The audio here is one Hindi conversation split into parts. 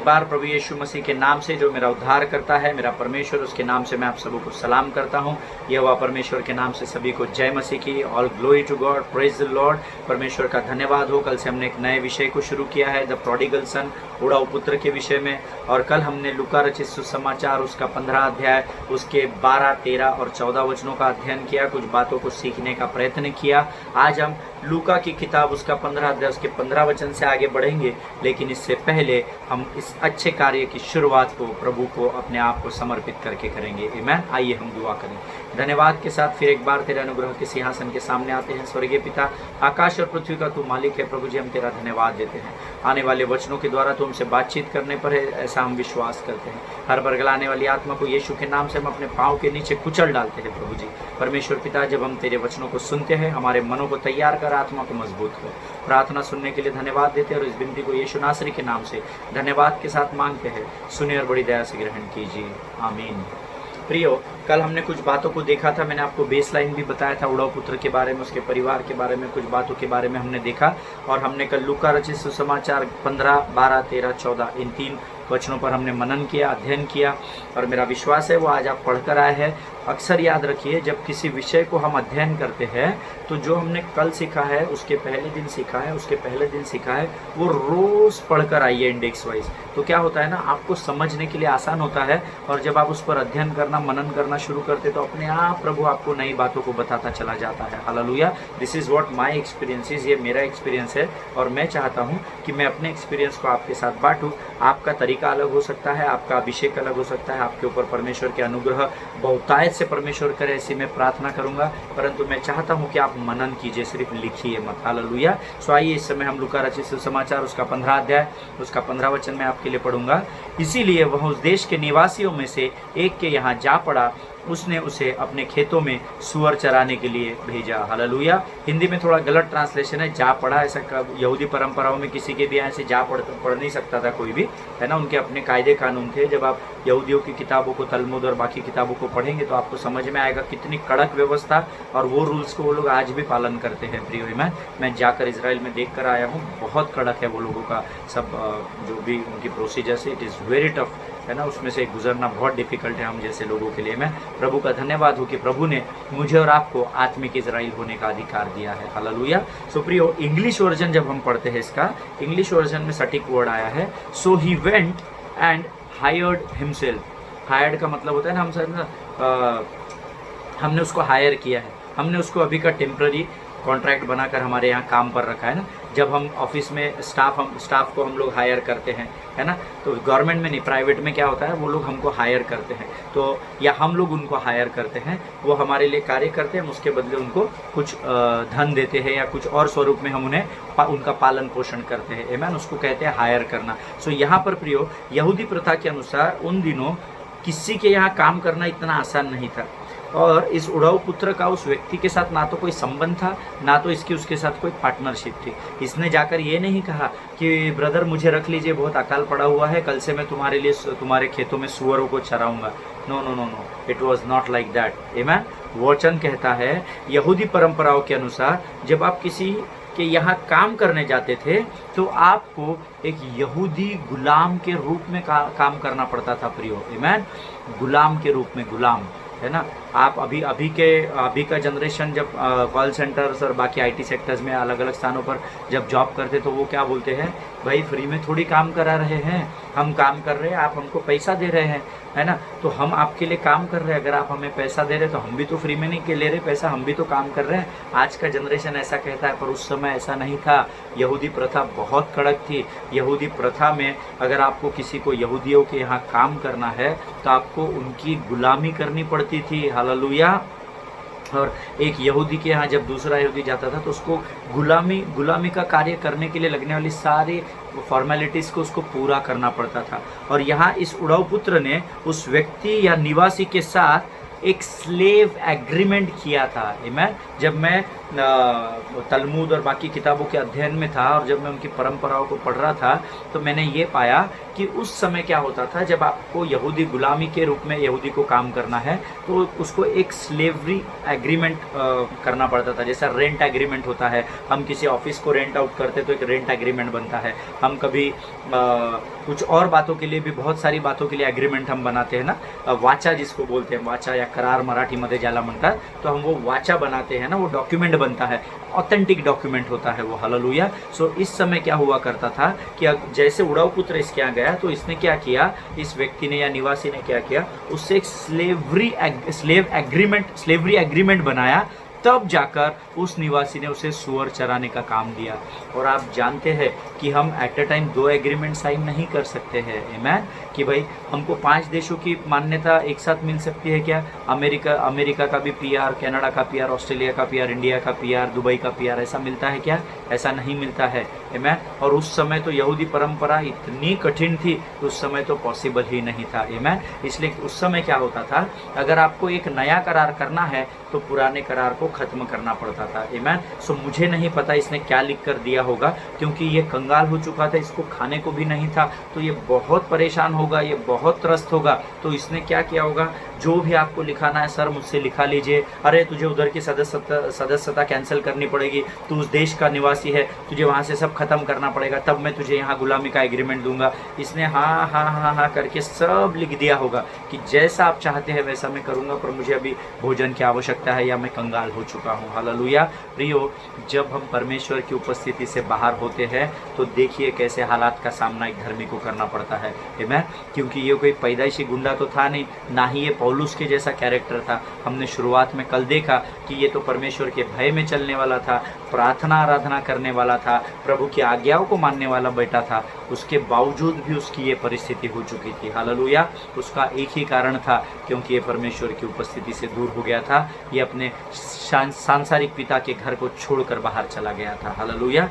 बार प्रभु यीशु मसीह के नाम से जो मेरा उद्धार करता है, मेरा परमेश्वर, उसके नाम से मैं आप सबों को सलाम करता हूँ। यहोवा परमेश्वर के नाम से सभी को जय मसीह की। All glory to God, praise the Lord. परमेश्वर का धन्यवाद हो। कल से हमने एक नए विषय को शुरू किया है, द प्रोडिगल सन, उड़ाऊ पुत्र के विषय में। और कल हमने लूका रचित सुसमाचार उसका 15 अध्याय, उसके 12, 13 और 14 वचनों का अध्ययन किया, कुछ बातों को सीखने का प्रयत्न किया। आज हम लूका की किताब उसका 15 अध्याय उसके 15 वचन से आगे बढ़ेंगे, लेकिन इससे पहले हम इस अच्छे कार्य की शुरुआत को प्रभु को अपने आप को समर्पित करके करेंगे। आमीन। आइए हम दुआ करें। धन्यवाद के साथ फिर एक बार तेरे अनुग्रह के सिंहासन के सामने आते हैं। स्वर्गीय पिता, आकाश और पृथ्वी का तू मालिक है। प्रभु जी, हम तेरा धन्यवाद देते हैं। आने वाले वचनों के द्वारा तू हमसे बातचीत करने पर है, ऐसा हम विश्वास करते हैं। हर बरगलाने वाली आत्मा को यीशु के नाम से हम अपने पाँव के नीचे कुचल डालते हैं। प्रभु जी परमेश्वर पिता, जब हम तेरे वचनों को सुनते हैं, हमारे मनों को तैयार कर, आत्मा को मजबूत कर। प्रार्थना सुनने के लिए धन्यवाद देते हैं और इस विनती को यीशु नासरी के नाम से धन्यवाद के साथ मांगते हैं। सुनिए और बड़ी दया से ग्रहण कीजिए। आमीन। प्रियो, कल हमने कुछ बातों को देखा था। मैंने आपको बेसलाइन भी बताया था, उड़ाऊ पुत्र के बारे में, उसके परिवार के बारे में, कुछ बातों के बारे में हमने देखा। और हमने कल लूका रचित सुसमाचार 15, 12, 13, 14 इन 3 वचनों पर हमने मनन किया, अध्ययन किया। और मेरा विश्वास है वो आज आप पढ़कर आए हैं। अक्सर याद रखिए, जब किसी विषय को हम अध्ययन करते हैं तो जो हमने कल सीखा है, उसके पहले दिन सीखा है, उसके पहले दिन सीखा है, वो रोज़ पढ़कर आइए इंडेक्स वाइज। तो क्या होता है ना, आपको समझने के लिए आसान होता है। और जब आप उस पर अध्ययन करना, मनन करना शुरू करते तो अपने आप प्रभु आपको नई बातों को बताता चला जाता है। Hallelujah. This is what my experience is. ये मेरा एक्सपीरियंस है और मैं चाहता हूँ कि मैं अपने एक्सपीरियंस को आपके साथ बांटूँ। आपका तरीका अलग हो सकता है, आपका अभिषेक अलग हो सकता है, आपके ऊपर परमेश्वर के अनुग्रह बहुतायत से परमेश्वर करे, ऐसी मैं प्रार्थना करूंगा। परंतु मैं चाहता हूं कि आप मनन कीजिए, सिर्फ लिखिए मत। हालेलुया। सो आइए, इस समय हम लूका रचित सुसमाचार उसका 15 अध्याय उसका 15 वचन मैं आपके लिए पढ़ूंगा। इसीलिए वह उस देश के निवासियों में से एक के यहाँ जा पड़ा, उसने उसे अपने खेतों में सुअर चराने के लिए भेजा। हालेलुया। हिंदी में थोड़ा गलत ट्रांसलेशन है, जा पड़ा। ऐसा यहूदी परंपराओं में किसी के भी यहाँ से जा पढ़ नहीं सकता था कोई भी, है ना। उनके अपने कायदे कानून थे। जब आप यहूदियों की किताबों को, तलमुद और बाकी किताबों को पढ़ेंगे तो आपको समझ में आएगा कितनी कड़क व्यवस्था, और वो रूल्स को वो लोग आज भी पालन करते हैं। प्रियो, मैं जाकर इजराइल में देख कर आया हूँ, बहुत कड़क है वो लोगों का सब जो भी उनकी प्रोसीजर्स है। इट इज़ वेरी टफ, है ना। उसमें से गुजरना बहुत डिफिकल्ट है हम जैसे लोगों के लिए। मैं प्रभु का धन्यवाद हो कि प्रभु ने मुझे और आपको आत्मिक इजराइल होने का अधिकार दिया है। हालेलुया। सो प्रियो, इंग्लिश वर्जन जब हम पढ़ते हैं इसका, इंग्लिश वर्जन में सटीक वर्ड आया है, so he went and hired himself. Hired का मतलब होता है ना, हमने उसको हायर किया है, हमने उसको अभी का टेम्पररी कॉन्ट्रैक्ट बनाकर हमारे यहाँ काम पर रखा है ना। जब हम ऑफिस में स्टाफ को हम लोग हायर करते हैं, है ना, तो गवर्नमेंट में नहीं, प्राइवेट में क्या होता है, वो लोग हमको हायर करते हैं, तो या हम लोग उनको हायर करते हैं, वो हमारे लिए कार्य करते हैं, हम उसके बदले उनको कुछ धन देते हैं या कुछ और स्वरूप में हम उन्हें उनका पालन पोषण करते हैं। आमीन। उसको कहते हैं हायर करना। सो यहाँ पर प्रियो, यहूदी प्रथा के अनुसार उन दिनों किसी के यहाँ काम करना इतना आसान नहीं था। और इस उड़ाऊ पुत्र का उस व्यक्ति के साथ ना तो कोई संबंध था, ना तो इसकी उसके साथ कोई पार्टनरशिप थी। इसने जाकर ये नहीं कहा कि ब्रदर मुझे रख लीजिए, बहुत अकाल पड़ा हुआ है, कल से मैं तुम्हारे लिए तुम्हारे खेतों में सुअरों को चराऊंगा। No no no no, it was not like that. आमीन। वचन कहता है, यहूदी परंपराओं के अनुसार जब आप किसी के यहाँ काम करने जाते थे तो आपको एक यहूदी गुलाम के रूप में काम करना पड़ता था। प्रियो, आमीन। गुलाम के रूप में, गुलाम, है ना। आप अभी का जनरेशन जब कॉल सेंटर्स और बाकी आईटी सेक्टर्स में अलग अलग स्थानों पर जब जॉब करते तो वो क्या बोलते हैं, भाई फ्री में थोड़ी काम करा रहे हैं, हम काम कर रहे हैं, आप हमको पैसा दे रहे हैं, है ना, तो हम आपके लिए काम कर रहे हैं। अगर आप हमें पैसा दे रहे हैं तो हम भी तो फ्री में नहीं ले रहे पैसा, हम भी तो काम कर रहे हैं। आज का जनरेशन ऐसा कहता है, पर उस समय ऐसा नहीं था। यहूदी प्रथा बहुत कड़क थी। यहूदी प्रथा में अगर आपको किसी को यहूदियों के यहाँ काम करना है तो आपको उनकी गुलामी करनी पड़ती थी। हालेलुया। और एक यहूदी के यहाँ जब दूसरा यहूदी जाता था तो उसको गुलामी का कार्य करने के लिए लगने वाली सारी फॉर्मेलिटीज़ को उसको पूरा करना पड़ता था। और यहाँ इस उड़ाऊ पुत्र ने उस व्यक्ति या निवासी के साथ एक स्लेव एग्रीमेंट किया था। मैं जब मैं तलमूद और बाकी किताबों के अध्ययन में था और जब मैं उनकी परंपराओं को पढ़ रहा था तो मैंने ये पाया कि उस समय क्या होता था, जब आपको यहूदी गुलामी के रूप में यहूदी को काम करना है तो उसको एक स्लेवरी एग्रीमेंट करना पड़ता था। जैसा रेंट एग्रीमेंट होता है, हम किसी ऑफिस को रेंट आउट करते तो एक रेंट एग्रीमेंट बनता है। हम कभी कुछ और बातों के लिए भी, बहुत सारी बातों के लिए एग्रीमेंट हम बनाते हैं ना, वाचा जिसको बोलते हैं, वाचा या करार मराठीमध्ये ज्याला म्हणतात, तो हम वो वाचा बनाते हैं ना, वो डॉक्यूमेंट बनता है, ऑथेंटिक डॉक्यूमेंट होता है वो। हालेलुया। सो इस समय क्या हुआ करता था कि जैसे उड़ाऊ पुत्र इसके यहाँ गया तो इसने क्या किया, इस व्यक्ति ने या निवासी ने क्या किया, उससे एक स्लेवरी एग्रीमेंट बनाया, तब जाकर उस निवासी ने उसे सुअर चराने का काम दिया। और आप जानते हैं कि हम at a time 2 agreement sign नहीं कर सकते हैं। आमेन। कि भाई हमको 5 देशों की मान्यता एक साथ मिल सकती है क्या? अमेरिका का भी पीआर, कनाडा का पीआर, ऑस्ट्रेलिया का पीआर, इंडिया का पीआर, दुबई का पीआर, ऐसा मिलता है क्या? ऐसा नहीं मिलता है। आमेन। और उस समय तो यहूदी परंपरा इतनी कठिन थी, उस समय तो पॉसिबल ही नहीं था। आमेन। इसलिए उस समय क्या होता था, अगर आपको एक नया करार करना है तो पुराने करार को खत्म करना पड़ता था। आमेन। सो मुझे नहीं पता इसने क्या लिख कर दिया होगा, क्योंकि ये कंगाल हो चुका था, इसको खाने को भी नहीं था, तो ये बहुत परेशान होगा, ये बहुत त्रस्त होगा। तो इसने क्या किया होगा, जो भी आपको लिखाना है सर मुझसे लिखा लीजिए, अरे तुझे उधर की सदस्यता कैंसिल करनी पड़ेगी, तू उस देश का निवासी है, तुझे वहाँ से सब खत्म करना पड़ेगा, तब मैं तुझे यहाँ गुलामी का एग्रीमेंट दूंगा। इसने हाँ हाँ हाँ हाँ करके सब लिख दिया होगा कि जैसा आप चाहते हैं वैसा मैं करूँगा, पर मुझे अभी भोजन की आवश्यकता है या मैं कंगाल हो चुका हूँ। हालेलुया। प्रियो, जब हम परमेश्वर की उपस्थिति से बाहर होते हैं तो देखिए कैसे हालात का सामना एक धर्मी को करना पड़ता है। आमेन। क्योंकि ये कोई पैदाइशी गुंडा तो था नहीं, ना ही ये पौलुस के जैसा कैरेक्टर था। हमने शुरुआत में कल देखा कि ये तो परमेश्वर के भय में चलने वाला था, प्रार्थना आराधना करने वाला था, प्रभु की आज्ञाओं को मानने वाला बेटा था। उसके बावजूद भी उसकी ये परिस्थिति हो चुकी थी। हालेलुया। उसका एक ही कारण था, क्योंकि ये परमेश्वर की उपस्थिति से दूर हो गया था, ये अपने सांसारिक पिता के घर को छोड़कर बाहर चला गया था। हालेलुया।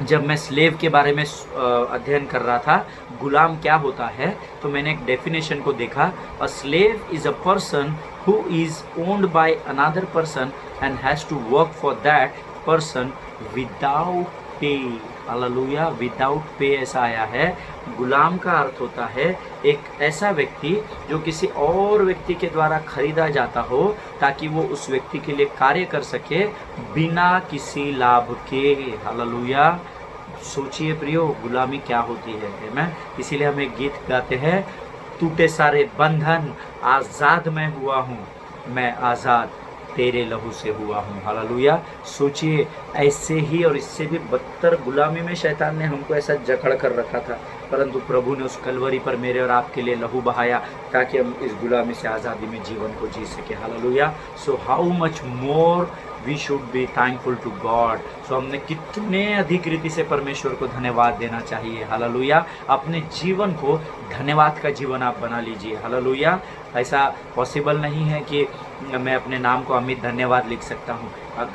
जब मैं स्लेव के बारे में अध्ययन कर रहा था, गुलाम क्या होता है, तो मैंने एक डेफिनेशन को देखा। A slave is a person who is owned by another person and has to work for that person without pay. Hallelujah. Without pay ऐसा आया है। गुलाम का अर्थ होता है एक ऐसा व्यक्ति जो किसी और व्यक्ति के द्वारा खरीदा जाता हो ताकि वो उस व्यक्ति के लिए कार्य कर सके बिना किसी लाभ के। हालेलुया। सोचिए प्रियो, गुलामी क्या होती है। मैं इसीलिए हम एक गीत गाते हैं, टूटे सारे बंधन आज़ाद मैं हुआ हूँ, मैं आज़ाद तेरे लहू से हुआ हूँ। हालेलुया। सोचिए, ऐसे ही और इससे भी बदतर गुलामी में शैतान ने हमको ऐसा जकड़ कर रखा था, परंतु प्रभु ने उस कलवरी पर मेरे और आपके लिए लहू बहाया ताकि हम इस गुलामी से आज़ादी में जीवन को जी सके। हालेलुया। So how much more we should be thankful to God. सो हमने कितने अधिक रीति से परमेश्वर को धन्यवाद देना चाहिए। हालेलुया। अपने जीवन को धन्यवाद का जीवन आप बना लीजिए। हालेलुया। ऐसा पॉसिबल नहीं है कि मैं अपने नाम को अमित धन्यवाद लिख सकता हूँ।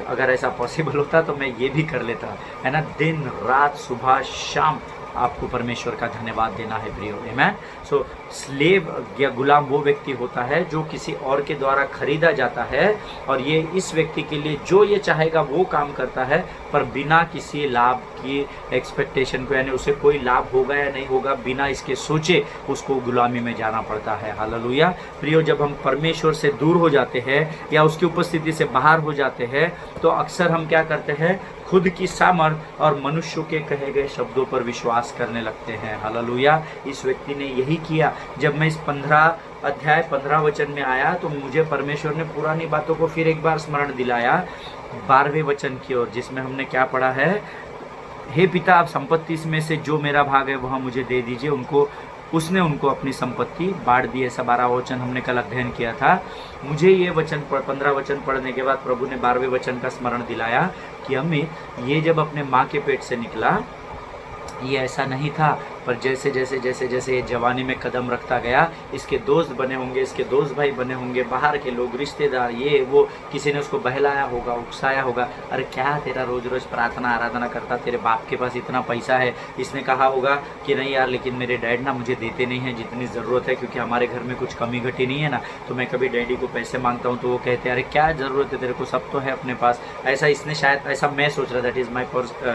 अगर ऐसा पॉसिबल होता तो मैं ये भी कर लेता, है ना। दिन रात सुबह शाम आपको परमेश्वर का धन्यवाद देना है प्रियो। आमेन। सो स्लेव या गुलाम वो व्यक्ति होता है जो किसी और के द्वारा खरीदा जाता है, और ये इस व्यक्ति के लिए जो ये चाहेगा वो काम करता है, पर बिना किसी लाभ की एक्सपेक्टेशन को, यानी उसे कोई लाभ होगा या नहीं होगा, बिना इसके सोचे उसको गुलामी में जाना पड़ता है। हालेलुया। प्रियो, जब हम परमेश्वर से दूर हो जाते हैं या उसकी उपस्थिति से बाहर हो जाते हैं तो अक्सर हम क्या करते हैं, खुद की सामर्थ और मनुष्यों के कहे गए शब्दों पर विश्वास करने लगते हैं। हालेलुया। इस व्यक्ति ने यही किया। जब मैं इस 15 अध्याय 15 वचन में आया तो मुझे परमेश्वर ने पुरानी बातों को फिर एक बार स्मरण दिलाया, 12वें वचन की ओर, जिसमें हमने क्या पढ़ा है, हे पिता, आप संपत्ति में से जो मेरा भाग है वह मुझे दे दीजिए। उसने उनको अपनी संपत्ति बांट दी। ऐसा 12 वचन हमने कल अध्ययन किया था। मुझे ये 15 वचन पढ़ने के बाद प्रभु ने 12वें वचन का स्मरण दिलाया कि अमित, ये जब अपने माँ के पेट से निकला, ये ऐसा नहीं था पर जैसे जैसे जैसे जैसे ये जवानी में कदम रखता गया, इसके दोस्त बने होंगे, इसके दोस्त भाई बने होंगे, बाहर के लोग, रिश्तेदार, ये वो, किसी ने उसको बहलाया होगा, उकसाया होगा, अरे क्या तेरा रोज़ रोज़ प्रार्थना आराधना करता, तेरे बाप के पास इतना पैसा है। इसने कहा होगा कि नहीं यार, लेकिन मेरे डैड ना मुझे देते नहीं हैं जितनी ज़रूरत है, क्योंकि हमारे घर में कुछ कमी घटी नहीं है ना, तो मैं कभी डैडी को पैसे मांगता हूँ तो वो कहते हैं अरे क्या ज़रूरत है तेरे को, सब तो है अपने पास। ऐसा इसने शायद, ऐसा मैं सोच रहा, that is my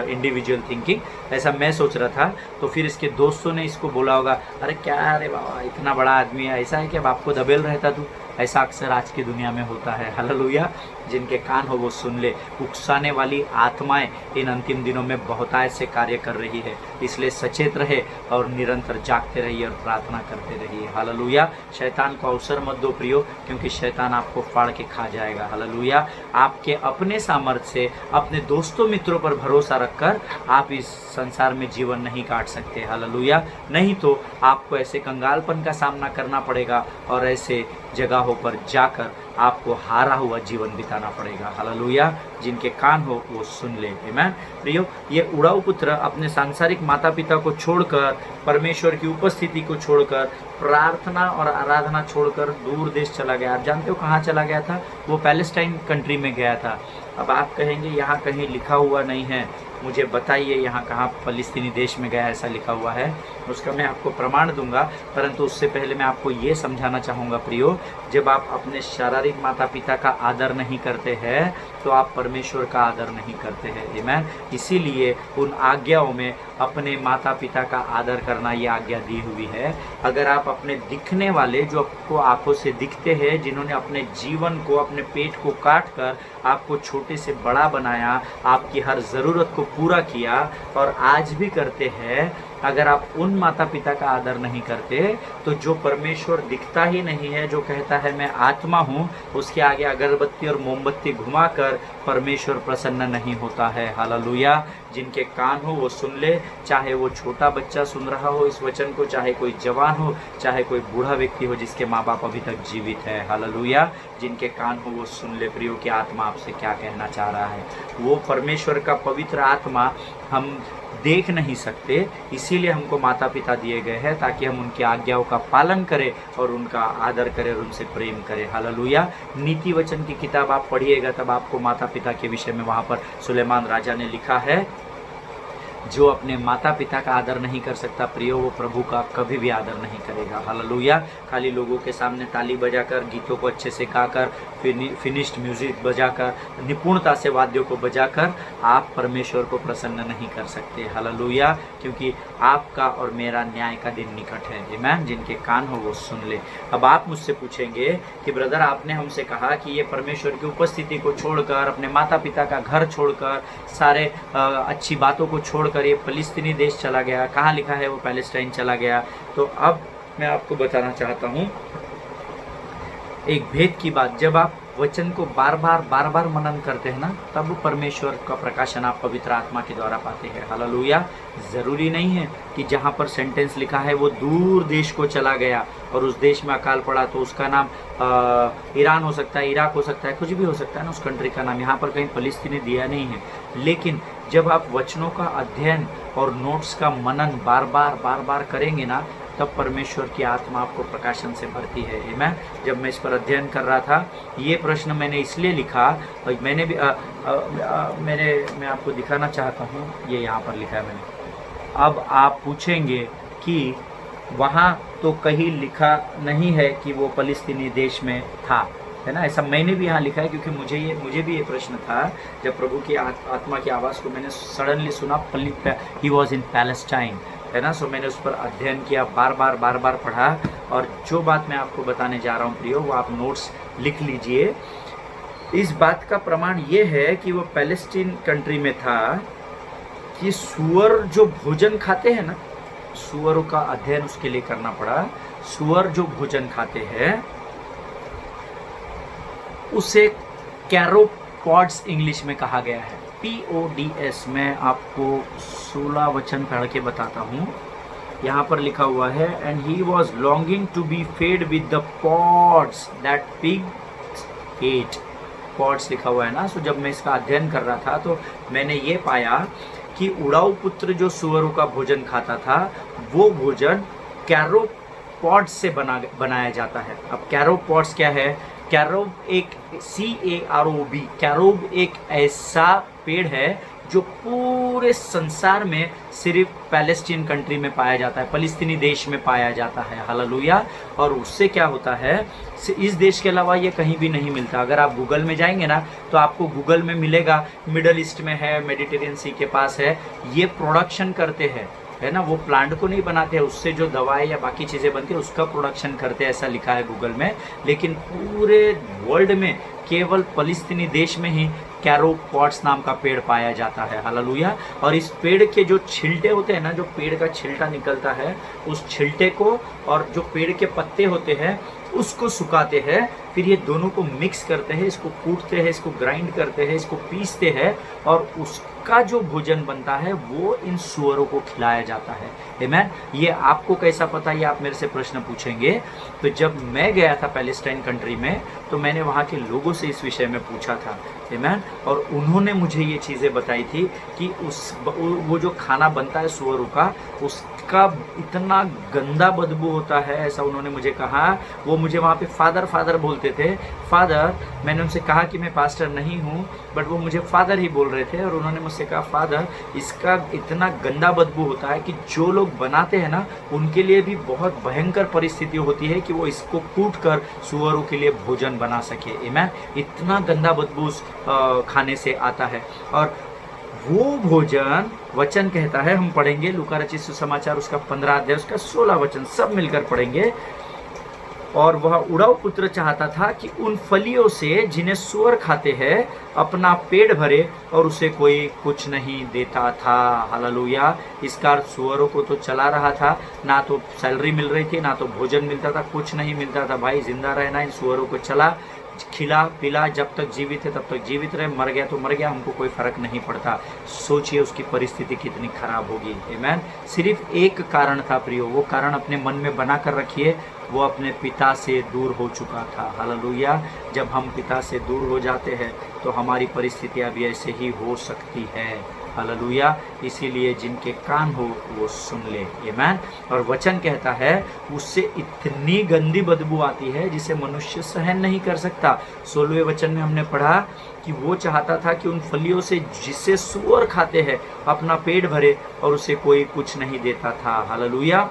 individual thinking, ऐसा मैं सोच रहा था। तो फिर इसके दोस्तों ने इसको बोला होगा अरे क्या, अरे बाबा इतना बड़ा आदमी है, ऐसा है कि बाप को दबेल रहता तू। ऐसा अक्सर आज की दुनिया में होता है। हालेलुया। जिनके कान हो वो सुन ले। उकसाने वाली आत्माएं इन अंतिम दिनों में बहुतायत से कार्य कर रही है, इसलिए सचेत रहे और निरंतर जागते रहिए और प्रार्थना करते रहिए। हालेलुया। शैतान को अवसर मत दो प्रियो, क्योंकि शैतान आपको फाड़ के खा जाएगा। हालेलुया। आपके अपने सामर्थ्य से, अपने दोस्तों मित्रों पर भरोसा रखकर आप इस संसार में जीवन नहीं काट सकते। हालेलुया। नहीं तो आपको ऐसे कंगालपन का सामना करना पड़ेगा और ऐसे जगहों पर जाकर आपको हारा हुआ जीवन बिताना पड़ेगा। हालेलुया। जिनके कान हो वो सुन ले। आमीन। प्रियो, ये उड़ाऊ पुत्र अपने सांसारिक माता पिता को छोड़कर, परमेश्वर की उपस्थिति को छोड़कर, प्रार्थना और आराधना छोड़कर दूर देश चला गया। आप जानते हो कहाँ चला गया था? वो पैलेस्टाइन कंट्री में गया था। अब आप कहेंगे यहाँ कहीं लिखा हुआ नहीं है, मुझे बताइए यहाँ कहाँ फलस्तीनी देश में गया ऐसा लिखा हुआ है। उसका मैं आपको प्रमाण दूंगा, परंतु उससे पहले मैं आपको ये समझाना चाहूँगा प्रियो, जब आप अपने शारीरिक माता पिता का आदर नहीं करते हैं तो आप परमेश्वर का आदर नहीं करते हैं। आमीन। इसीलिए उन आज्ञाओं में अपने माता पिता का आदर करना ये आज्ञा दी हुई है। अगर आप अपने दिखने वाले, जो आपको आंखों से दिखते हैं, जिन्होंने अपने जीवन को, अपने पेट को काट कर आपको छोटे से बड़ा बनाया, आपकी हर ज़रूरत को पूरा किया और आज भी करते हैं, अगर आप उन माता पिता का आदर नहीं करते तो जो परमेश्वर दिखता ही नहीं है, जो कहता है मैं आत्मा हूँ, उसके आगे अगरबत्ती और मोमबत्ती घुमाकर परमेश्वर प्रसन्न नहीं होता है। हालेलुया। जिनके कान हो वो सुन ले, चाहे वो छोटा बच्चा सुन रहा हो इस वचन को, चाहे कोई जवान हो, चाहे कोई बूढ़ा व्यक्ति हो जिसके माँ बाप अभी तक जीवित है। हालेलुया। जिनके कान हो वो सुन ले प्रियो की आत्मा आपसे क्या कहना चाह रहा है। वो परमेश्वर का पवित्र आत्मा हम देख नहीं सकते, इसीलिए हमको माता पिता दिए गए हैं ताकि हम उनकी आज्ञाओं का पालन करें और उनका आदर करें और उनसे प्रेम करें। हालेलुया। नीति वचन की किताब आप पढ़िएगा तब आपको माता पिता के विषय में वहाँ पर सुलेमान राजा ने लिखा है, जो अपने माता पिता का आदर नहीं कर सकता प्रियो, वो प्रभु का कभी भी आदर नहीं करेगा। हालेलुया। खाली लोगों के सामने ताली बजाकर, गीतों को अच्छे से गाकर, फिनिश्ड म्यूजिक बजाकर, निपुणता से वाद्यों को बजाकर आप परमेश्वर को प्रसन्न नहीं कर सकते। हालेलुया। क्योंकि आपका और मेरा न्याय का दिन निकट है। आमीन। जिनके कान हो वो सुन ले। अब आप मुझसे पूछेंगे कि ब्रदर, आपने हमसे कहा कि ये परमेश्वर की उपस्थिति को छोड़कर, अपने माता पिता का घर छोड़कर, सारे अच्छी बातों को छोड़कर ये फलस्तीनी देश चला गया, कहाँ लिखा है वो पैलेस्टाइन चला गया? तो अब मैं आपको बताना चाहता हूँ एक भेद की बात। जब आप वचन को बार बार मनन करते हैं ना, तब परमेश्वर का प्रकाशन आप पवित्र आत्मा के द्वारा पाते हैं। हालेलुया। ज़रूरी नहीं है कि जहाँ पर सेंटेंस लिखा है वो दूर देश को चला गया और उस देश में अकाल पड़ा तो उसका नाम ईरान हो सकता है, इराक हो सकता है, कुछ भी हो सकता है ना उस कंट्री का नाम। यहाँ पर कहीं फलस्तीनी दिया नहीं है। लेकिन जब आप वचनों का अध्ययन और नोट्स का मनन बार बार करेंगे ना, तब परमेश्वर की आत्मा आपको प्रकाशन से भरती है। आमीन। जब मैं इस पर अध्ययन कर रहा था, ये प्रश्न मैंने इसलिए लिखा, और मैंने भी मैं आपको दिखाना चाहता हूँ, ये यहाँ पर लिखा है मैंने। अब आप पूछेंगे कि वहाँ तो कहीं लिखा नहीं है कि वो फलस्तीनी देश में था, है ना? ऐसा मैंने भी यहाँ लिखा है, क्योंकि मुझे भी ये प्रश्न था जब प्रभु की आत्मा की आवाज़ को मैंने सडनली सुना, ही वॉज इन पैलेस्टाइन, है ना? सो मैंने उस पर अध्ययन किया, बार बार पढ़ा, और जो बात मैं आपको बताने जा रहा हूँ प्रियो, वो आप नोट्स लिख लीजिए। इस बात का प्रमाण ये है कि वो पैलेस्टीन कंट्री में था कि सूअर जो भोजन खाते हैं ना, सूअरों का अध्ययन उसके लिए करना पड़ा। सूअर जो भोजन खाते हैं उसे कैरोपॉड्स इंग्लिश में कहा गया है, PODS। मैं आपको 16 वचन पढ़ के बताता हूँ। यहाँ पर लिखा हुआ है, and he was longing to be fed with the pods that pigs ate. Pods लिखा हुआ है ना। सो जब मैं इसका अध्ययन कर रहा था तो मैंने ये पाया कि उड़ाऊ पुत्र जो सुअरों का भोजन खाता था वो भोजन कैरोपॉड्स से बनाया जाता है। अब कैरोपॉड्स क्या है? कैरोब एक CAROB, कैरोब एक ऐसा पेड़ है जो पूरे संसार में सिर्फ पैलेस्टीन कंट्री में पाया जाता है, फलस्तीनी देश में पाया जाता है। हालेलुया। और उससे क्या होता है, इस देश के अलावा ये कहीं भी नहीं मिलता। अगर आप गूगल में जाएंगे ना तो आपको गूगल में मिलेगा, मिडल ईस्ट में है, मेडिटेरियन सी के पास है, ये प्रोडक्शन करते हैं, है ना। वो प्लांट को नहीं बनाते हैं, उससे जो दवाई या बाकी चीज़ें बनती है उसका प्रोडक्शन करते हैं, ऐसा लिखा है गूगल में। लेकिन पूरे वर्ल्ड में केवल फलस्तीनी देश में ही कैरोपॉड्स नाम का पेड़ पाया जाता है। हालेलुया। और इस पेड़ के जो छिलटे होते हैं ना, जो पेड़ का छिलटा निकलता है, उस छिलटे को और जो पेड़ के पत्ते होते हैं उसको सुखाते हैं, फिर ये दोनों को मिक्स करते हैं, इसको कूटते हैं, इसको ग्राइंड करते हैं, इसको पीसते हैं, और उसका जो भोजन बनता है वो इन सुअरों को खिलाया जाता है। आमीन। ये आपको कैसा पता, ये आप मेरे से प्रश्न पूछेंगे। तो जब मैं गया था पैलेस्टाइन कंट्री में तो मैंने वहाँ के लोगों से इस विषय में पूछा था। आमीन। और उन्होंने मुझे ये चीज़ें बताई थी कि वो जो खाना बनता है सुअरों का, उसका इतना गंदा बदबू होता है, ऐसा उन्होंने मुझे कहा। वो मुझे वहाँ पे फादर बोलते थे। फादर, मैंने उनसे कहा कि मैं पास्टर नहीं हूँ, बट वो मुझे फादर ही बोल रहे थे। और उन्होंने मुझसे कहा, फादर, इसका इतना गंदा बदबू होता है कि जो लोग बनाते हैं ना उनके लिए भी बहुत भयंकर परिस्थिति होती है कि वो इसको कूट कर सुअरों के लिए भोजन बना सके। आमीन। इतना गंदा बदबू खाने से आता है। और वो भोजन, वचन कहता है, हम पढ़ेंगे लूका रचित सुसमाचार उसका 15 अध्याय उसका 16 वचन, सब मिलकर पढ़ेंगे। और वह उड़ाऊ पुत्र चाहता था कि उन फलियों से जिन्हें सुअर खाते हैं अपना पेट भरे, और उसे कोई कुछ नहीं देता था। हालेलुया। इसका सुअरों को तो चला रहा था, ना तो सैलरी मिल रही थी, ना तो भोजन मिलता था, कुछ नहीं मिलता था। भाई जिंदा रहना, इन सुअरों को चला, खिला पिला, जब तक जीवित है तब तक जीवित रहे, मर गया तो मर गया, हमको कोई फर्क नहीं पड़ता। सोचिए उसकी परिस्थिति कितनी खराब होगी। आमीन। सिर्फ एक कारण था प्रियो, वो कारण अपने मन में बना कर रखिए, वो अपने पिता से दूर हो चुका था। हालेलुया। जब हम पिता से दूर हो जाते हैं तो हमारी परिस्थितियां भी ऐसे ही हो सकती है। हालेलुया। इसीलिए जिनके कान हो वो सुन ले। आमीन। और वचन कहता है उससे इतनी गंदी बदबू आती है जिसे मनुष्य सहन नहीं कर सकता। 16वें वचन में हमने पढ़ा कि वो चाहता था कि उन फलियों से जिसे सुअर खाते हैं अपना पेट भरे, और उसे कोई कुछ नहीं देता था। हालेलुया।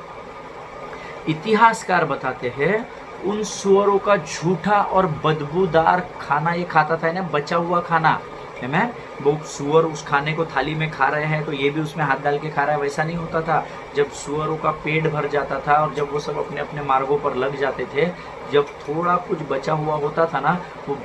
इतिहासकार बताते हैं उन सुअरों का झूठा और बदबूदार खाना ये खाता था ना, बचा हुआ खाना। आमीन। वो सुअर उस खाने को थाली में खा रहे हैं तो ये भी उसमें हाथ डाल के खा रहा है, वैसा नहीं होता था। जब सुअरों का पेट भर जाता था और जब वो सब अपने अपने मार्गों पर लग जाते थे, जब थोड़ा कुछ बचा हुआ होता था ना, वो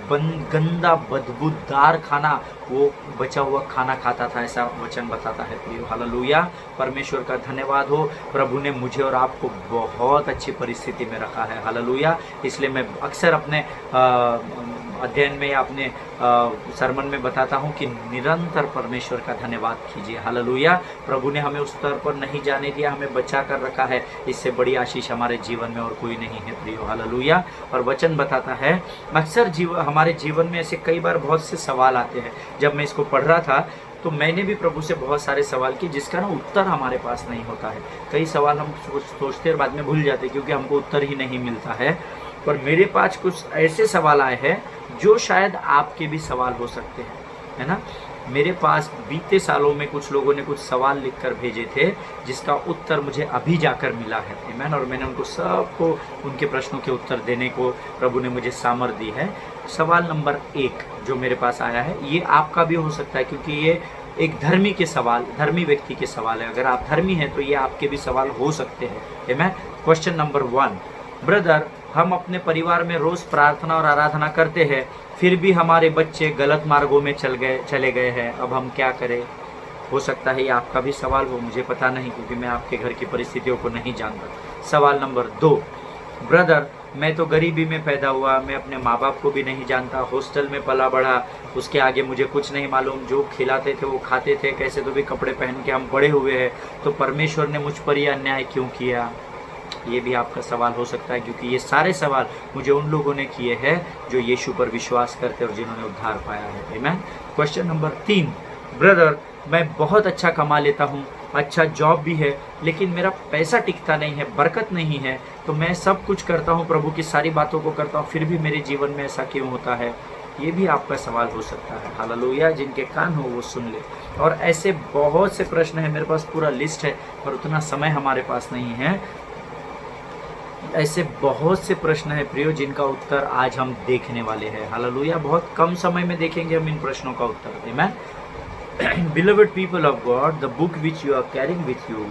गंदा बदबूदार खाना, वो बचा हुआ खाना खाता था, ऐसा वचन बताता है प्रियो। हालेलुया। परमेश्वर का धन्यवाद हो, प्रभु ने मुझे और आपको बहुत अच्छी परिस्थिति में रखा है। हालेलुया। इसलिए मैं अक्सर अपने अध्ययन में या अपने सरमन में बताता हूँ कि निरंतर परमेश्वर का धन्यवाद कीजिए। हालेलुया। प्रभु ने हमें उस स्तर पर नहीं जाने दिया, हमें बचा कर रखा है। इससे बड़ी आशीष हमारे जीवन में और कोई नहीं है प्रियो। हालेलुया। और वचन बताता है अक्सर हमारे जीवन में ऐसे कई बार बहुत से सवाल आते हैं। जब मैं इसको पढ़ रहा था तो मैंने भी प्रभु से बहुत सारे सवाल किए जिसका ना उत्तर हमारे पास नहीं होता है। कई सवाल हम सोचते और बाद में भूल जाते क्योंकि हमको उत्तर ही नहीं मिलता है। पर मेरे पास कुछ ऐसे सवाल आए हैं जो शायद आपके भी सवाल हो सकते हैं, है ना। मेरे पास बीते सालों में कुछ लोगों ने कुछ सवाल लिखकर भेजे थे जिसका उत्तर मुझे अभी जाकर मिला है। आमीन। और मैंने उनको सबको उनके प्रश्नों के उत्तर देने को प्रभु ने मुझे सामर्थ दी है। सवाल नंबर 1 जो मेरे पास आया है, ये आपका भी हो सकता है क्योंकि ये एक धर्मी व्यक्ति के सवाल है। अगर आप धर्मी हैं तो ये आपके भी सवाल हो सकते हैं। आमीन। क्वेश्चन नंबर 1, ब्रदर, हम अपने परिवार में रोज प्रार्थना और आराधना करते हैं, फिर भी हमारे बच्चे गलत मार्गों में चले गए हैं, अब हम क्या करें? हो सकता है ये आपका भी सवाल हो, मुझे पता नहीं क्योंकि मैं आपके घर की परिस्थितियों को नहीं जानता। सवाल नंबर 2, ब्रदर, मैं तो गरीबी में पैदा हुआ, मैं अपने माँ बाप को भी नहीं जानता, हॉस्टल में पला बढ़ा, उसके आगे मुझे कुछ नहीं मालूम, जो खिलाते थे वो खाते थे, कैसे तो भी कपड़े पहन के हम बड़े हुए हैं, तो परमेश्वर ने मुझ पर यह अन्याय क्यों किया? ये भी आपका सवाल हो सकता है क्योंकि ये सारे सवाल मुझे उन लोगों ने किए हैं जो यीशु पर विश्वास करते और जिन्होंने उद्धार पाया है। आमीन। क्वेश्चन नंबर 3, ब्रदर, मैं बहुत अच्छा कमा लेता हूँ, अच्छा जॉब भी है, लेकिन मेरा पैसा टिकता नहीं है, बरकत नहीं है, तो मैं सब कुछ करता हूँ, प्रभु की सारी बातों को करता हूँ, फिर भी मेरे जीवन में ऐसा क्यों होता है? ये भी आपका सवाल हो सकता है। हालेलुया, जिनके कान हो वो सुन ले। और ऐसे बहुत से प्रश्न हैं, मेरे पास पूरा लिस्ट है, पर उतना समय हमारे पास नहीं है। ऐसे बहुत से प्रश्न हैं प्रियो, जिनका उत्तर आज हम देखने वाले हैं। हालेलुया, बहुत कम समय में देखेंगे हम इन प्रश्नों का उत्तर। आमेन। Beloved people of God, the book which you are carrying with you.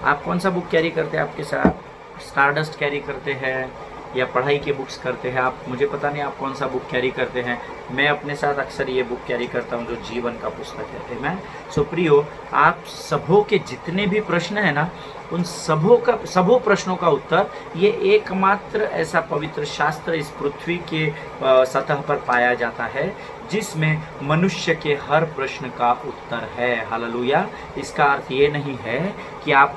आप कौन सा बुक कैरी करते हैं आपके साथ? स्टारडस्ट कैरी करते हैं या पढ़ाई के बुक्स करते हैं आप? मुझे पता नहीं आप कौन सा बुक कैरी करते हैं। मैं अपने साथ अक्सर ये बुक कैरी करता हूँ जो जीवन का पुस्तक है। आमेन। सो प्रियो, आप सबों के जितने भी प्रश्न हैं ना, उन सबों प्रश्नों का उत्तर ये एकमात्र ऐसा पवित्र शास्त्र इस पृथ्वी के सतह पर पाया जाता है जिसमें मनुष्य के हर प्रश्न का उत्तर है। हालेलुया। इसका अर्थ ये नहीं है कि आप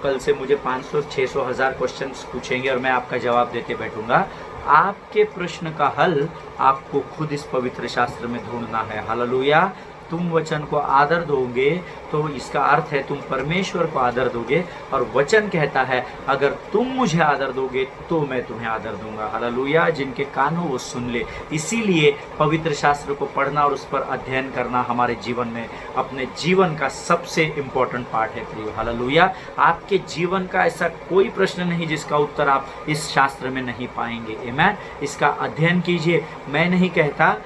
कल से मुझे 500, 600, 1000 क्वेश्चंस पूछेंगे और मैं आपका जवाब देते बैठूंगा। आपके प्रश्न का हल आपको खुद इस पवित्र शास्त्र में ढूंढना है। हालेलुया। तुम वचन को आदर दोगे तो इसका अर्थ है तुम परमेश्वर को आदर दोगे, और वचन कहता है अगर तुम मुझे आदर दोगे तो मैं तुम्हें आदर दूंगा। हालेलुया। जिनके कान हो वो सुन ले। इसीलिए पवित्र शास्त्र को पढ़ना और उस पर अध्ययन करना हमारे जीवन में, अपने जीवन का सबसे इम्पोर्टेंट पार्ट है प्रियो। हालेलुया। आपके जीवन का ऐसा कोई प्रश्न नहीं जिसका उत्तर आप इस शास्त्र में नहीं पाएंगे। आमेन। इसका अध्ययन कीजिए। मैं नहीं कहता,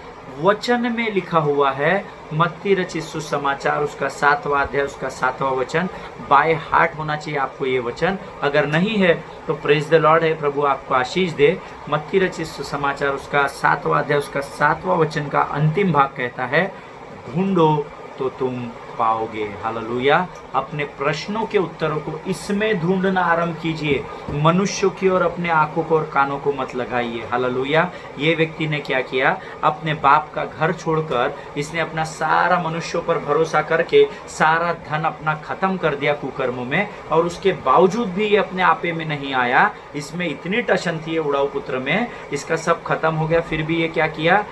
वचन में लिखा हुआ है। मत्ती रचित सुसमाचार उसका 7वां अध्याय उसका 7वां वचन, बाय हार्ट होना चाहिए आपको ये वचन। अगर नहीं है तो प्रेज द लॉर्ड है, प्रभु आपको आशीष दे। मत्ती रचित सुसमाचार उसका 7वां अध्याय उसका 7वां वचन का अंतिम भाग कहता है, ढूंढो तो तुम पाओगे। हालेलुया। अपने प्रश्नों के उत्तरों को इसमें ढूंढना आरंभ कीजिए। मनुष्यों की और अपने आंखों को और कानों को मत लगाइए। हालेलुया। ये व्यक्ति ने क्या किया? अपने बाप का घर छोड़कर इसने अपना सारा मनुष्यों पर भरोसा करके सारा धन अपना खत्म कर दिया कुकर्मों में, और उसके बावजूद भी ये अपने आपे में नहीं आया। इसमें इतनी टशन थी उड़ाऊ पुत्र में, इसका सब खत्म हो गया, फिर भी ये क्या किया?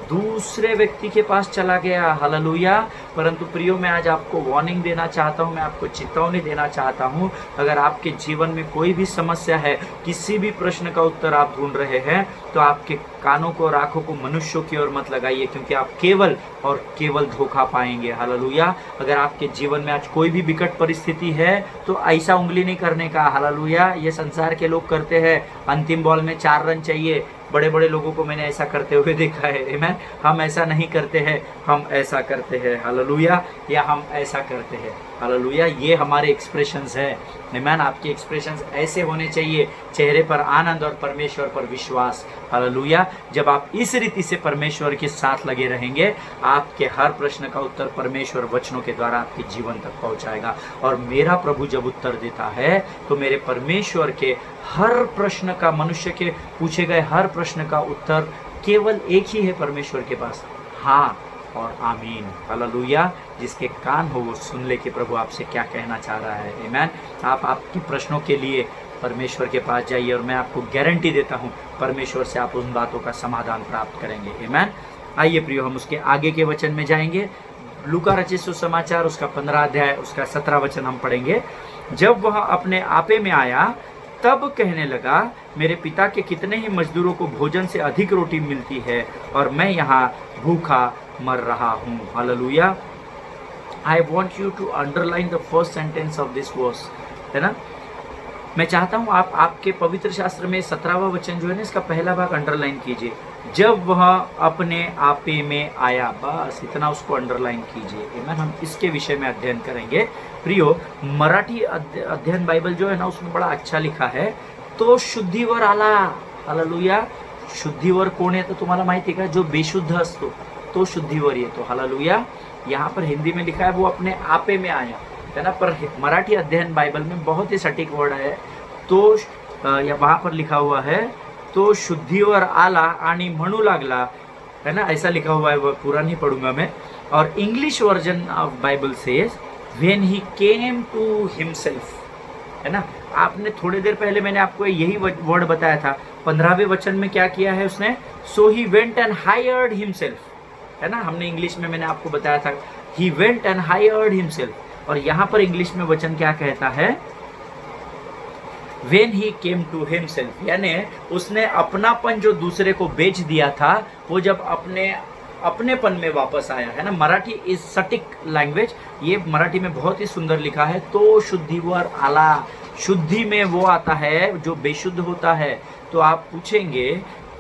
दूसरे व्यक्ति के पास चला गया। हालेलुया। परंतु प्रियो, मैं आज आपको वार्निंग देना चाहता हूँ, मैं आपको चेतावनी देना चाहता हूँ। अगर आपके जीवन में कोई भी समस्या है, किसी भी प्रश्न का उत्तर आप ढूंढ रहे हैं, तो आपके कानों को और आंखों को मनुष्यों की ओर मत लगाइए, क्योंकि आप केवल और केवल धोखा पाएंगे। हालेलुया। अगर आपके जीवन में आज कोई भी विकट परिस्थिति है तो ऐसा उंगली नहीं करने का। हालेलुया। ये संसार के लोग करते हैं, अंतिम बॉल में 4 रन चाहिए। बड़े बड़े लोगों को मैंने ऐसा करते हुए देखा है। आमेन। हम ऐसा नहीं करते हैं, हम ऐसा करते हैं। हालेलुया। या हम ऐसा करते हैं। हालेलुया। ये हमारे एक्सप्रेशंस है। आमेन। आपके एक्सप्रेशंस ऐसे होने चाहिए, चेहरे पर आनंद और परमेश्वर पर विश्वास। हालेलुया। जब आप इस रीति से परमेश्वर के साथ लगे रहेंगे, आपके हर प्रश्न का उत्तर परमेश्वर वचनों के द्वारा आपके जीवन तक पहुंचाएगा। और मेरा प्रभु जब उत्तर देता है तो मेरे परमेश्वर के हर प्रश्न का, मनुष्य के पूछे गए हर प्रश्न का उत्तर केवल एक ही है परमेश्वर के पास, हाँ और आमीन। हालेलुया। जिसके कान हो वो सुन ले कि प्रभु आपसे क्या कहना चाह रहा है। आमीन। आप आपके प्रश्नों के लिए परमेश्वर के पास जाइए, और मैं आपको गारंटी देता हूँ परमेश्वर से आप उन बातों का समाधान प्राप्त करेंगे। आमीन। आइए प्रियो, हम उसके आगे के वचन में जाएंगे। लूका रचित सुसमाचार उसका 15 अध्याय उसका 17 वचन हम पढ़ेंगे। जब वह अपने आपे में आया तब कहने लगा, मेरे पिता के कितने ही मजदूरों को भोजन से अधिक रोटी मिलती है और मैं यहाँ भूखा मर रहा हूँ। Hallelujah. I want you to underline the first sentence of this verse, है ना। मैं चाहता हूँ आप आपके पवित्र शास्त्र में 17वां वचन जो है ना, इसका पहला भाग अंडरलाइन कीजिए। जब वह अपने आपे में आया, बस इतना उसको अंडरलाइन कीजिए। आमीन। हम इसके विषय में अध्ययन करेंगे। प्रियो, मराठी अध्ययन बाइबल जो है ना, उसमें बड़ा अच्छा लिखा है, तो शुद्धीवर आला। हालेलुया। शुद्धीवर कोण आहे तर तुम्हाला माहिती आहे का? जो बेशुद्ध असतो तो शुद्धीवर येतो। हालेलुया। यहाँ पर हिंदी में लिखा है वो अपने आपे में आया, है ना, पर मराठी अध्ययन बाइबल में बहुत ही सटीक वर्ड है। तो या वहाँ पर लिखा हुआ है, तो शुद्धीवर आला आणि म्हणू लागला, है ना, ऐसा लिखा हुआ है। वो पूरा नहीं पढ़ूंगा मैं। और English version of Bible says when he came to himself, है ना। आपने थोड़ी देर पहले मैंने आपको यही वर्ड बताया था। 15वें वचन में क्या किया है उसने? So he went and hired himself, है ना। हमने इंग्लिश में मैंने आपको बताया था, he went and hired himself. और यहाँ पर इंग्लिश में वचन क्या कहता है, When he came to himself, यानी उसने अपनापन जो दूसरे को बेच दिया था वो जब अपनेपन में वापस आया है ना। मराठी इज सटिक लैंग्वेज, ये मराठी में बहुत ही सुंदर लिखा है। तो शुद्धिवर आला, शुद्धि में वो आता है जो बेशुद्ध होता है। तो आप पूछेंगे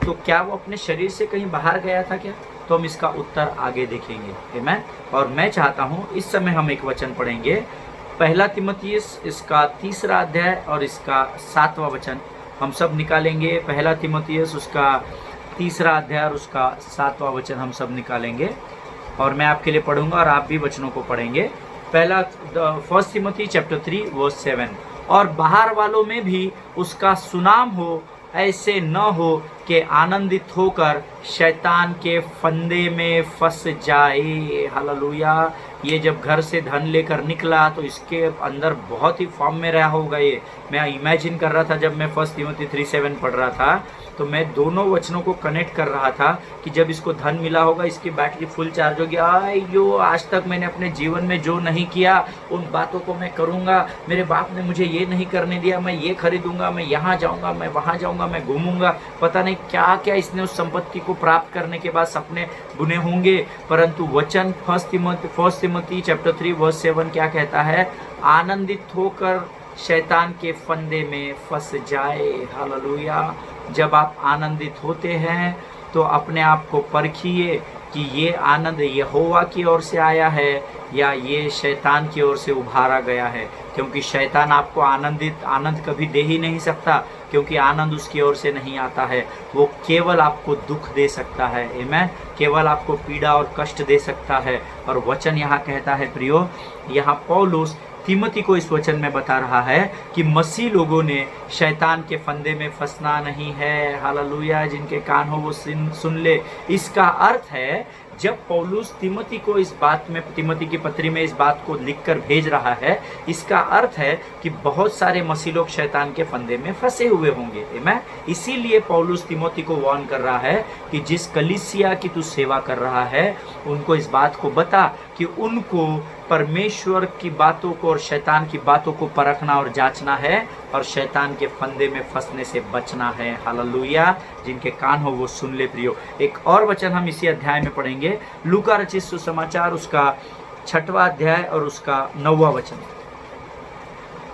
तो क्या वो अपने शरीर से कहीं बाहर गया था क्या, तो हम इसका उत्तर आगे देखेंगे। आमीन। और मैं चाहता हूँ इस समय हम एक वचन पढ़ेंगे, पहला तीमुथियुस इसका 3रा अध्याय और इसका 7वां वचन हम सब निकालेंगे। पहला तीमुथियुस उसका 3रा अध्याय और उसका 7वां वचन हम सब निकालेंगे और मैं आपके लिए पढ़ूंगा और आप भी वचनों को पढ़ेंगे। पहला फर्स्ट तीमुथी चैप्टर 3 वर्स 7, और बाहर वालों में भी उसका सुनाम हो, ऐसे न हो कि आनंदित होकर शैतान के फंदे में फंस जाए। हालेलुया। ये जब घर से धन लेकर निकला तो इसके अंदर बहुत ही फॉर्म में रहा होगा। ये मैं इमेजिन कर रहा था जब मैं फर्स्ट तीमुथी 3:7 पढ़ रहा था, तो मैं दोनों वचनों को कनेक्ट कर रहा था कि जब इसको धन मिला होगा इसकी बैटरी फुल चार्ज होगी। आयो, आज तक मैंने अपने जीवन में जो नहीं किया उन बातों को मैं करूँगा, मेरे बाप ने मुझे ये नहीं करने दिया, मैं ये खरीदूंगा, मैं यहाँ जाऊँगा, मैं वहाँ जाऊँगा, मैं घूमूंगा। पता नहीं क्या क्या इसने उस संपत्ति को प्राप्त करने के बाद सपने बुने होंगे। परंतु वचन फर्स्ट तीमुथी चैप्टर 3 वर्स 7 क्या कहता है, आनंदित होकर शैतान के फंदे में फंस जाए। हालेलुया। जब आप आनंदित होते हैं तो अपने आप को परखिए कि ये आनंद यहोवा की ओर से आया है या ये शैतान की ओर से उभारा गया है, क्योंकि शैतान आपको आनंद कभी दे ही नहीं सकता, क्योंकि आनंद उसकी ओर से नहीं आता है। वो केवल आपको दुख दे सकता है। आमीन। केवल आपको पीड़ा और कष्ट दे सकता है। और वचन यहाँ कहता है प्रियो, यहाँ पौलुस तीमुथी को इस वचन में बता रहा है कि मसीह लोगों ने शैतान के फंदे में फंसना नहीं है। हालेलुया। जिनके कान हो वो सुन ले। इसका अर्थ है जब पौलुस तीमुथी को इस बात में, तीमुथी की पत्री में इस बात को लिखकर भेज रहा है, इसका अर्थ है कि बहुत सारे मसीह लोग शैतान के फंदे में फंसे हुए होंगे। आमीन। इसीलिए पौलुस तीमुथी को वार्न कर रहा है कि जिस कलीसिया की तू सेवा कर रहा है उनको इस बात को बता कि उनको परमेश्वर की बातों को और शैतान की बातों को परखना और जांचना है और शैतान के फंदे में फंसने से बचना है। हालेलुया। जिनके कान हो वो सुन ले प्रियो। एक और वचन हम इसी अध्याय में पढ़ेंगे, लूका रचित सुसमाचार उसका 6वां अध्याय और उसका 9वां वचन।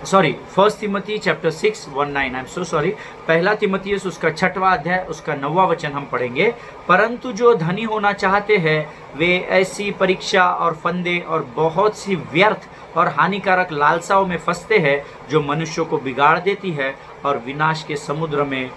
फर्स्ट तीमुथी chapter 6:19, I am so sorry. पहला तीमुथियुस उसका 6वां अध्याय उसका 9वां वचन हम पढ़ेंगे। परंतु जो धनी होना चाहते हैं वे ऐसी परीक्षा और फंदे और बहुत सी व्यर्थ और हानिकारक लालसाओं में फंसते हैं जो मनुष्यों को बिगाड़ देती है और विनाश के समुद्र में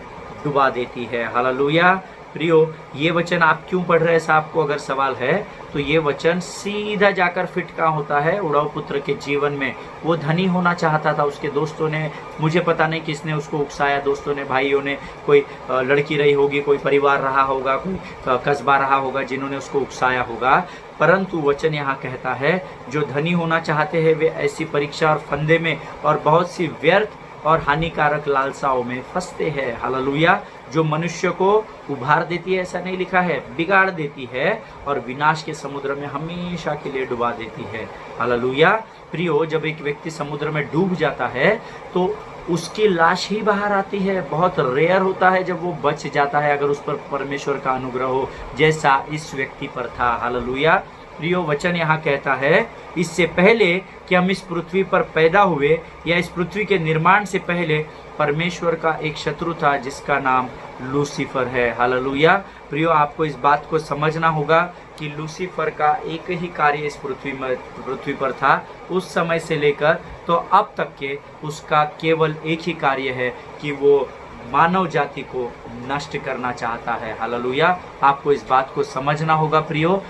डुबा देती है। हालेलुया। प्रियो, ये वचन आप क्यों पढ़ रहे हैं, ऐसा आपको अगर सवाल है तो ये वचन सीधा जाकर फिट कहाँ होता है, उड़ाऊ पुत्र के जीवन में। वो धनी होना चाहता था, उसके दोस्तों ने, मुझे पता नहीं किसने उसको उकसाया, दोस्तों ने, भाइयों ने, कोई लड़की रही होगी, कोई परिवार रहा होगा, कोई कस्बा रहा होगा जिन्होंने उसको उकसाया होगा। परंतु वचन यहाँ कहता है जो धनी होना चाहते हैं वे ऐसी परीक्षा और फंदे में और बहुत सी व्यर्थ और हानिकारक लालसाओं में फंसते हैं। हालेलुया। जो मनुष्य को उभार देती है, ऐसा नहीं लिखा है, बिगाड़ देती है और विनाश के समुद्र में हमेशा के लिए डुबा देती है। हालेलुया। प्रियो, जब एक व्यक्ति समुद्र में डूब जाता है तो उसकी लाश ही बाहर आती है। बहुत रेयर होता है जब वो बच जाता है, अगर उस पर परमेश्वर का अनुग्रह हो, जैसा इस व्यक्ति पर था। हालेलुया। प्रियो, वचन यहाँ कहता है इससे पहले कि हम इस पृथ्वी पर पैदा हुए या इस पृथ्वी के निर्माण से पहले परमेश्वर का एक शत्रु था जिसका नाम लूसीफर है। हालेलुया। प्रियो, आपको इस बात को समझना होगा कि लूसीफर का एक ही कार्य इस पृथ्वी पर था उस समय से लेकर तो अब तक के, उसका केवल एक ही कार्य है कि वो मानव जाति को नष्ट करना चाहता है। हालेलुया। आपको इस बात को समझना होगा प्रियो,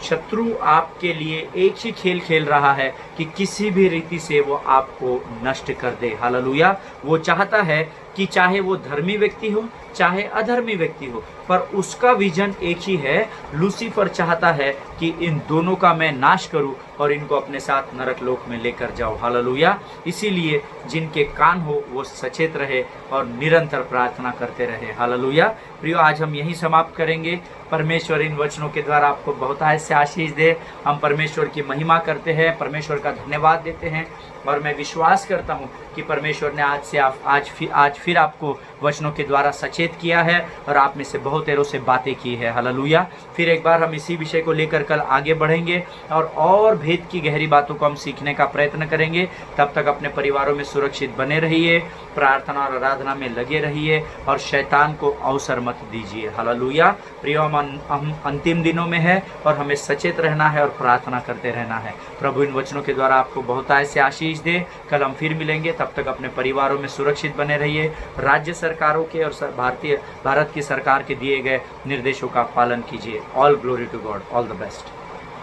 शत्रु आपके लिए एक ही खेल खेल रहा है कि किसी भी रीति से वो आपको नष्ट कर दे। हालेलुया। वो चाहता है कि चाहे वो धर्मी व्यक्ति हो चाहे अधर्मी व्यक्ति हो, पर उसका विजन एक ही है। लूसीफर चाहता है कि इन दोनों का मैं नाश करूं और इनको अपने साथ नरक लोक में लेकर जाओ। हालेलुया। इसीलिए जिनके कान हो वो सचेत रहे और निरंतर प्रार्थना करते रहे। हालेलुया। प्रियो, आज हम यही समाप्त करेंगे। परमेश्वर इन वचनों के द्वारा आपको बहुत से आशीष दे। हम परमेश्वर की महिमा करते हैं, परमेश्वर का धन्यवाद देते हैं और मैं विश्वास करता हूं कि परमेश्वर ने आज फिर आपको वचनों के द्वारा सचेत किया है और आप में से बहुतेरों से बातें की है। हालेलुया। फिर एक बार हम इसी विषय को लेकर कल आगे बढ़ेंगे और भेद की गहरी बातों को हम सीखने का प्रयत्न करेंगे। तब तक अपने परिवारों में सुरक्षित बने रहिए, प्रार्थना और आराधना में लगे रहिए और शैतान को अवसर मत दीजिए। हालेलुया। प्रियो, हम अंतिम दिनों में है और हमें सचेत रहना है और प्रार्थना करते रहना है। प्रभु इन वचनों के द्वारा आपको बहुत से आशीष दे। कल हम फिर मिलेंगे, तब तक अपने परिवारों में सुरक्षित बने रहिए। राज्य सरकारों के और भारत की सरकार के दिए गए निर्देशों का पालन कीजिए। All glory to God. All the best.